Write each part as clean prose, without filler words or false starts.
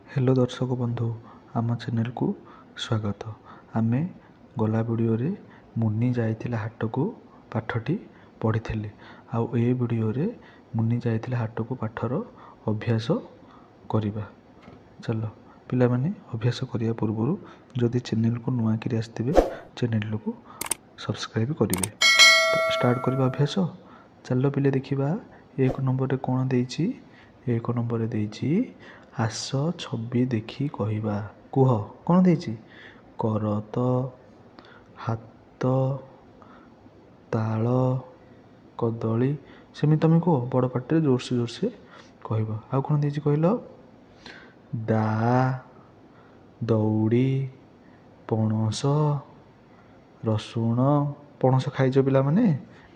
Hello दर्शक बंधु आम चैनल को स्वागत। आमे गला वीडियो रे मुन्नी जाइथिला हाट को पाठटी पढ़ी थे आउ ए वीडियो रे मुन्नी जाइथिला हाट को पाठर अभ्यास करिबा। चलो पिला माने अभ्यास करिया पूर्व जदि चैनल को नुआ कि आसथिबे चैनल को सब्सक्राइब करिवे। तो स्टार्ट करबा अभ्यास। चलो पिले देखिबा एक नंबर रे कोन देइछि। एक नंबर रे देइछि आस छवि देखी कहवा। कुह कौन देइछि? करत, हाथ, ताल, कदली। सेमि तुम कह बड़ पाटे जोरसे जोरसे कहब। आउ कौन देइछि कहल? दा, दौड़ी, पणस, रसुण। पणस खाइछ पिला माने?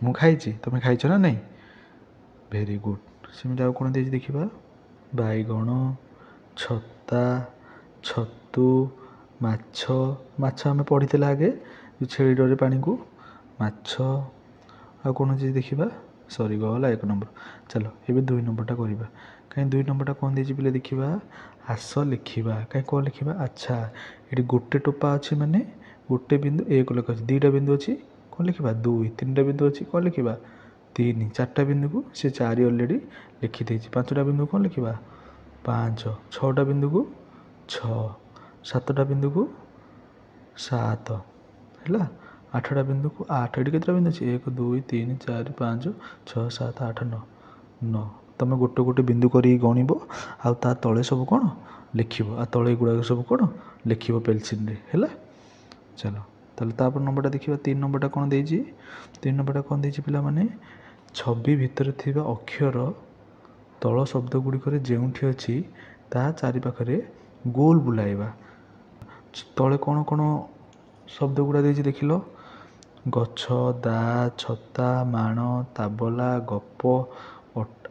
मु खाइछि, तुम खाइछ ना नहीं? Very good. सेमि आउ कौन देइछि देखिबा? बाइगण, छता, छतु, माछ। माछ आम पढ़ी आगे छेड़ी डरे पानी को माछ। आ कौन चीज देखा? सरी गला एक नंबर। चलो ये दुई नंबरटा करवा। कहीं दुई नंबरटा कौन देइछि पिले देखिबा? आस लिखिबा। कहीं कौन लिखिबा? अच्छा ये गोटे टोपा अच्छी माने गोटे बिंदु एक लिख अच्छी, दुईटा बिंदु अच्छी कौन लिखिबा? दुई। तीन बिंदु अच्छी कौन लिखिबा? तीन। चार्टा बिंदु को सी चारि अलरेडी लिखी देछि। पांचटा बिंदु कौन लिखिबा? पाँच। छटा बिंदु को छः। सातटा बिंदु को सात है। आठटा बिंदु को आठ। ये केतटा बिंदु अच्छे? एक दुई तीन चार पाँच छः सात आठ नौ। नौ। तुम गोटे गोटे बिंदु कर गणब आउ ता तले सब कौन लिख आ तले गुड़ाक सब कौन लिख पेलसिन है। चलो तापर तापर नंबरटा देखिए। तीन नंबरटा कौन देइछि? तीन नंबरटा कौन देइछि पिला माने? छवि भितर थिबा अक्षर तल शब्द गुड़िकर जेउठी अच्छी ता चारि पाखरे गोल बुलाइबा। तले कौन कौन शब्द गुड़ा देइछि देखिल? गछ, दा, छता, माण, ताबला, गप,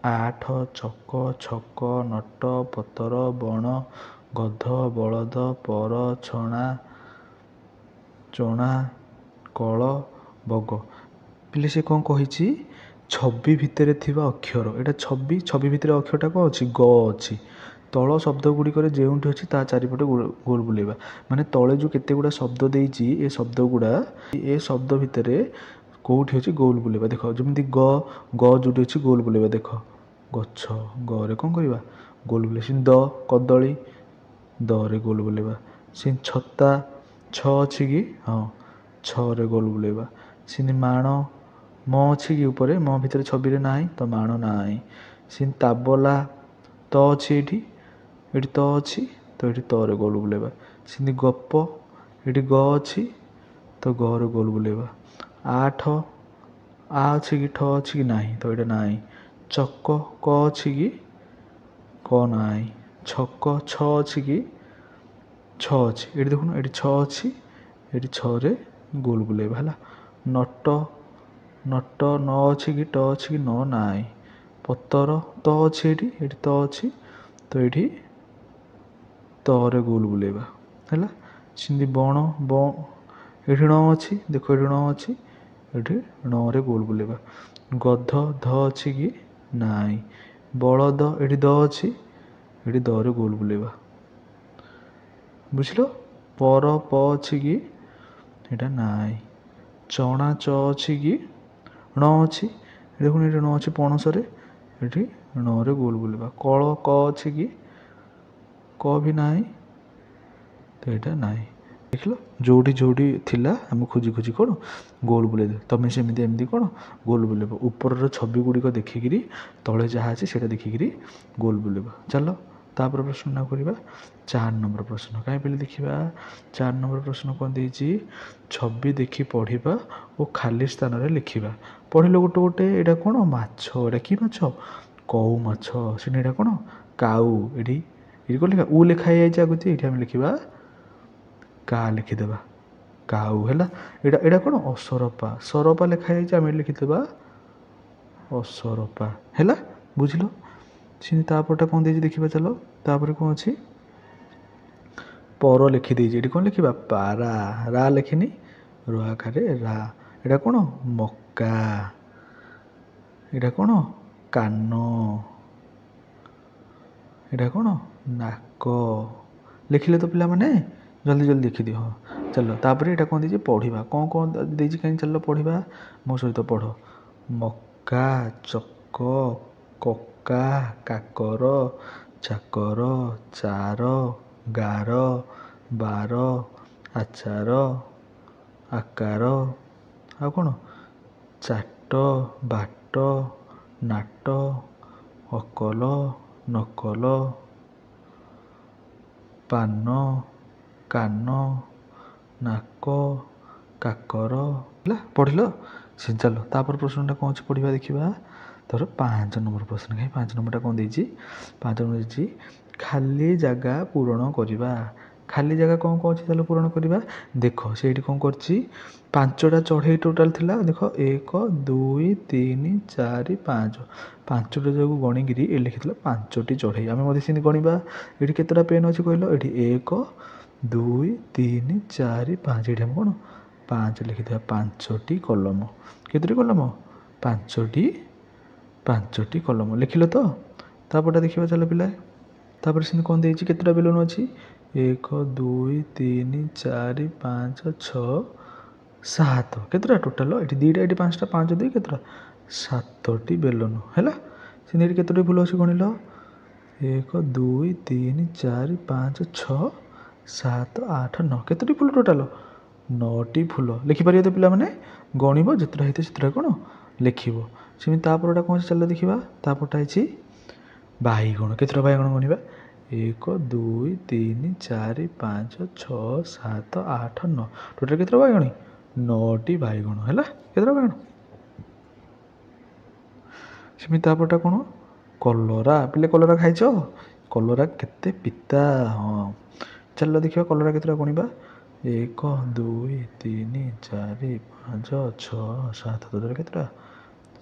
आठ, चक, छक, नट, पतर, बण, गध, बलद, पर, छणा, चणा, कल, बग। पिले से कौन कही? छवि भितर थिबा अक्षर। एटा छवि, छवि भितर अक्षरटा कौन अच्छी? ग अच्छी। तल शब्द गुड़िकर जेउठी अच्छी ता चारिपटे गोल बुलेबा। माने तले जो केते गुड़ा शब्द देइछि ए शब्द गुड़ा ए शब्द भितर कोठी अच्छी गोल बुलेबा। देख जमी ग ग जोटी अच्छी गोल बुलेबा। देख गछ गे कौन करवा? गोल बुले। द कदली दे गोल बुलेबा। सी छता छ अच्छी कि हाँ छे गोल बुलेबा। सी माण म अच्छी कि ऊपर म भितर छवि ना तो माण ना। सी ताबला त अच्छी ये त अच्छी तो ये तरे गोल बुलेबा। सिंधी गप ये ग अच्छी तो गे गोल बुलेबा। आठ आ अच्छी कि ठ अच्छी कि नहीं तो ये ना। चक क अच्छी कि क ना। छक छ अच्छी कि छ अच्छी ये देखुन ये छ अच्छी ये छे गोल बुलेबा है। नट नट न अच्छी कि ट अच्छी कि न ना। पतर त अच्छी ये त अच्छी तो ये तरे गोल बुलेबा है। सिंधी बण ब ये न अच्छी देख ये न अच्छी ये णे गोल बुलेबा। गध ध अच्छी कि नाई। बलद ये द अच्छी ये दरे गोल बुलेबा। बुझल? पर प अच्छी कि यहाँ नाई। चणा च अच्छी कि ण अच्छी देखुन ये न अच्छी पणसरे ये णे गोल बुलेबा। कल क अच्छी कि क भी ना तो यहाँ ना। देख लो जोड़ी जोड़ी थिला आम खोजी खोजी कौन गोल बुले तुम सेमती एमती कौन गोल बुलेब। ऊपर छवि गुड़िक देखिकी तले जहाँ अच्छे से देखिकी गोल बुलेब। चलो तापर प्रश्न ना करवा। चार नंबर प्रश्न कहीं पे देखा। चार नंबर प्रश्न कौन देइछि? छवि देखी पढ़ा और खाली स्थान रे लिखा। पढ़िल गोटे गोटे यहाँ कौन माछ एटा कि माछ? कौ माछ। सीने यहाँ कौन काऊ। ये कौन लिखा? उ लिखा आगुच ये आम लिखा का लिखिदेवा काऊ है। यहाँ कौन असरपा। सरपा लिखाई आम लिखिदेवा असरपा है। बुझल? तापरटा कौन देइछि देखिबा। चलो तापर कौन अच्छी? पर लिखिदे ये कौन लिखा? पारा। रा लिखिनी रो आखारे रा। यहाँ कौन मक्का। यहाँ कौन कान। ଏଇଟା କ'ଣ ନାକ ଲେଖିଲେ ତ ପିଲାମାନେ ଜଲ୍ଦି ଜଲ୍ଦି ଦେଖିଦିଅ ହଁ ଚାଲ ତାପରେ ଏଇଟା କ'ଣ ଦେଇଛି ପଢ଼ିବା କ'ଣ ଦେଇଛି କାହିଁକି ଚାଲ ପଢ଼ିବା ମୋ ସହିତ ପଢ଼ ମକା ଚକ କକା କାକର ଚାକର ଚାର ଗାର ବାର ଆଚାର ଆକାର ଆଉ କ'ଣ ଚାଟ ବାଟ ନାଟ ଅକଲ ନକଲ ପାନ କାନ ନାକ କାକର ହେଲା ପଢ଼ିଲ ସେ ଚାଲ ତାପରେ ପ୍ରଶ୍ନଟା କ'ଣ ଅଛି ପଢ଼ିବା ଦେଖିବା ଧର 5 ନମ୍ବର ପ୍ରଶ୍ନ କାହିଁ 5 ନମ୍ବରଟା କ'ଣ ଦେଇଛି 5 ନମ୍ବର ଦେଇଛି ଖାଲି ଜାଗା ପୂରଣ କରିବା ଖାଲି ଜାଗା କ'ଣ ଅଛି ଚାଲ ପୂରଣ କରିବା ଦେଖ ସେଇଠି କ'ଣ କରିଛି 5ଟା ଚଢ଼େଇ ଟୋଟାଲ ଥିଲା ଦେଖ 1 2 3 4 5 5ଟା ଯାକୁ ଗଣିକିରି ଏ ଲେଖିଥିଲା 5ଟି ଚଢ଼େଇ ଆମେ ମଧ୍ୟ ସେମିତି ଗଣିବା ଏଠି କେତେଟା ପେନ୍ ଅଛି କହିଲ ଏଠି 1 2 3 4 5 ଏଠି ଆମେ କ'ଣ 5 ଲେଖିଥିବା 5ଟି କଲମ କେତୋଟି କଲମ 5ଟି କଲମ ଲେଖିଲ ତ ତାପରଟା ଦେଖିବା ଚାଲ ପିଲା ତାପରେ ସେମିତି କ'ଣ ଦେଇଛି କେତେଟା ବେଲୁନ୍ ଅଛି 1 2 3 4 5 6 7 କେତେଟା ଟୋଟାଲ ଏଠି 2ଟା ଏଠି 5ଟା 5 2 କେତେଟା 7ଟି ବେଲୁନ୍ ହେଲା ସେମିତି ଏଠି କେତୋଟି ଫୁଲ ଅଛି ଗଣିଲ 1 2 3 4 5 6 7 8 9 କେତୋଟି ଫୁଲ ଟୋଟାଲ 9ଟି ଫୁଲ ଲେଖିପାରିବେ ତ ପିଲାମାନେ ଗଣିବ ଯେତେଟା ହେଇଥିବ ସେତେଟା କ'ଣ ଲେଖିବ ସେମିତି ତାପରଟା କ'ଣ ଅଛି ଚାଲ ଦେଖିବା ତାପରଟା ହେଇଛି ବାଇଗଣ କେତେଟା ବାଇଗଣ ଗଣିବା 1 2 3 4 5 6 7 8 9 ଟୋଟାଲ କେତେଟା ବାଇଗଣ 9ଟି ବାଇଗଣ ହେଲା କେତେଟା ବାଇଗଣ ସେମିତି ତାପରଟା କ'ଣ କଲରା ପିଲେ କଲରା ଖାଇଛ କଲରା କେତେ ପିତା ହଁ ଚାଲ ଦେଖିବା କଲରା କେତେଟା ଗଣିବା 1 2 3 4 5 6 7 ଟୋଟାଲ କେତେଟା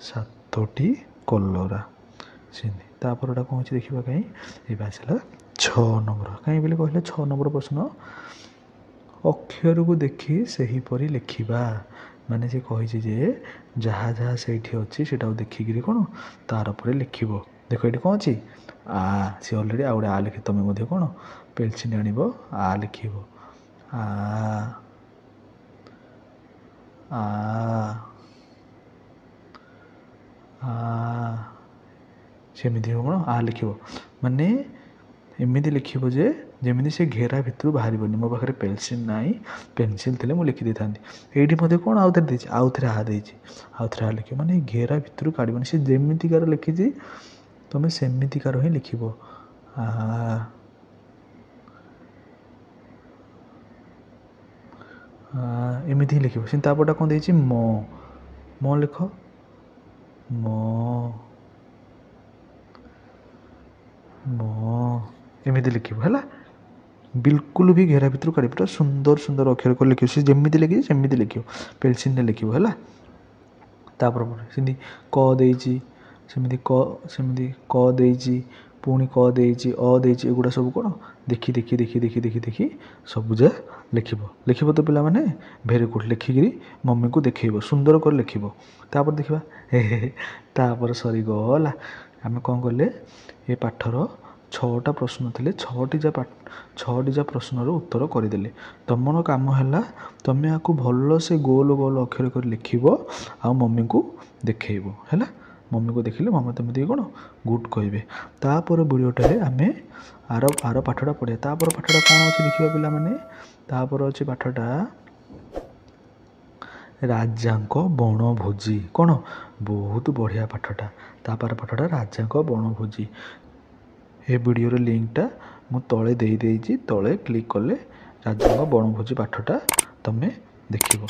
7ଟି କଲରା ସେମିତି ତାପରଟା କ'ଣ ଅଛି ଦେଖିବା କାହିଁ ଏବେ ଆସିଲା 6 ନମ୍ବର କାହିଁ ବୋଲି କହିଲେ 6 ନମ୍ବର ପ୍ରଶ୍ନ ଅକ୍ଷରକୁ ଦେଖି ସେହିପରି ଲେଖିବା ମାନେ ସେ କହିଛି ଯେ ଯାହା ଯାହା ସେଇଠି ଅଛି ସେଇଟାକୁ ଦେଖିକିରି କ'ଣ ତାର ପରେ ଲେଖିବ ଦେଖ ଏଠି କ'ଣ ଅଛି ଆ ସେ ଅଲରେଡ଼ି ଆଉ ଗୋଟେ ଆ ଲେଖି ତୁମେ ମଧ୍ୟ କ'ଣ ପେନ୍ସିଲ୍ ଆଣିବ ଆ ଲେଖିବ ଆ ଆ ଆ ସେମିତି କ'ଣ ଆ ଲେଖିବ ମାନେ ଏମିତି ଲେଖିବ ଯେ ଯେମିତି ସେ ଘେରା ଭିତରୁ ବାହାରିବନି ମୋ ପାଖରେ ପେନ୍ସିଲ୍ ନାହିଁ ପେନ୍ସିଲ୍ ଥିଲେ ମୁଁ ଲେଖିଦେଇଥାନ୍ତି ଏଇଠି ମଧ୍ୟ କ'ଣ ଆଉଥରେ ଦେଇଛି ଆଉଥରେ ଆ ଦେଇଛି ଆଉଥରେ ଆ ଲେଖିବ ମାନେ ଘେରା ଭିତରୁ କାଢ଼ିବନି ସେ ଯେମିତିକାର ଲେଖିଛି ତୁମେ ସେମିତିକାର ହିଁ ଲେଖିବ ଆ ଏମିତି ହିଁ ଲେଖିବ ସେମିତି ତାପରଟା କ'ଣ ଦେଇଛି ମ ଲେଖ ମ ଏମିତି ଲେଖିବ ହେଲା ବିଲକୁଲ ବି ଘେରା ଭିତରୁ କାଢ଼ିବ ପୁରା ସୁନ୍ଦର ସୁନ୍ଦର ଅକ୍ଷର କରି ଲେଖିବ ସେ ଯେମିତି ଲେଖିଛି ସେମିତି ଲେଖିବ ପେନ୍ସିଲ୍ରେ ଲେଖିବ ହେଲା ତାପରେ ସେମିତି କ ଦେଇଛି ସେମିତି କ ଦେଇଛି ପୁଣି କ ଦେଇଛି ଅ ଦେଇଛି ଏଗୁଡ଼ା ସବୁ କ'ଣ ଦେଖି ଦେଖି ଦେଖି ଦେଖି ଦେଖି ଦେଖି ସବୁ ଯା ଲେଖିବ ତ ପିଲାମାନେ ଭେରି ଗୁଡ଼୍ ଲେଖିକିରି ମମିକୁ ଦେଖେଇବ ସୁନ୍ଦର କରି ଲେଖିବ ତାପରେ ଦେଖିବା ତାପରେ ସରିଗଲା ଆମେ କ'ଣ କଲେ ଏ ପାଠର 6ଟା ପ୍ରଶ୍ନ ଥିଲେ 6ଟି ଯା ପ୍ରଶ୍ନର ଉତ୍ତର କରିଦେଲେ ତୁମର କାମ ହେଲା ତୁମେ ଆକୁ ଭଲସେ ଗୋଲ ଗୋଲ ଅକ୍ଷର କରି ଲେଖିବ ଆଉ ମମିକୁ ଦେଖେଇବ ହେଲା ମମିକୁ ଦେଖିଲେ ମମି ତୁମେ କ'ଣ ଗୁଡ୍ କହିବେ ତାପରେ ଭିଡ଼ିଓଟାରେ ଆମେ ଆର ପାଠଟା ପଢ଼ିବା ତାପରେ ପାଠଟା କ'ଣ ଅଛି ଦେଖିବା ପିଲାମାନେ ତାପରେ ଅଛି ପାଠଟା ରାଜାଙ୍କ ବଣଭୋଜି କ'ଣ ବହୁତ ବଢ଼ିଆ ପାଠଟା ତାପରେ ପାଠଟା ରାଜାଙ୍କ ବଣଭୋଜି ଏ ଭିଡ଼ିଓର ଲିଙ୍କଟା ମୁଁ ତଳେ ଦେଇଦେଇଛି ତଳେ କ୍ଲିକ୍ କଲେ ରାଜାଙ୍କ ବଣଭୋଜି ପାଠଟା ତୁମେ ଦେଖିବ।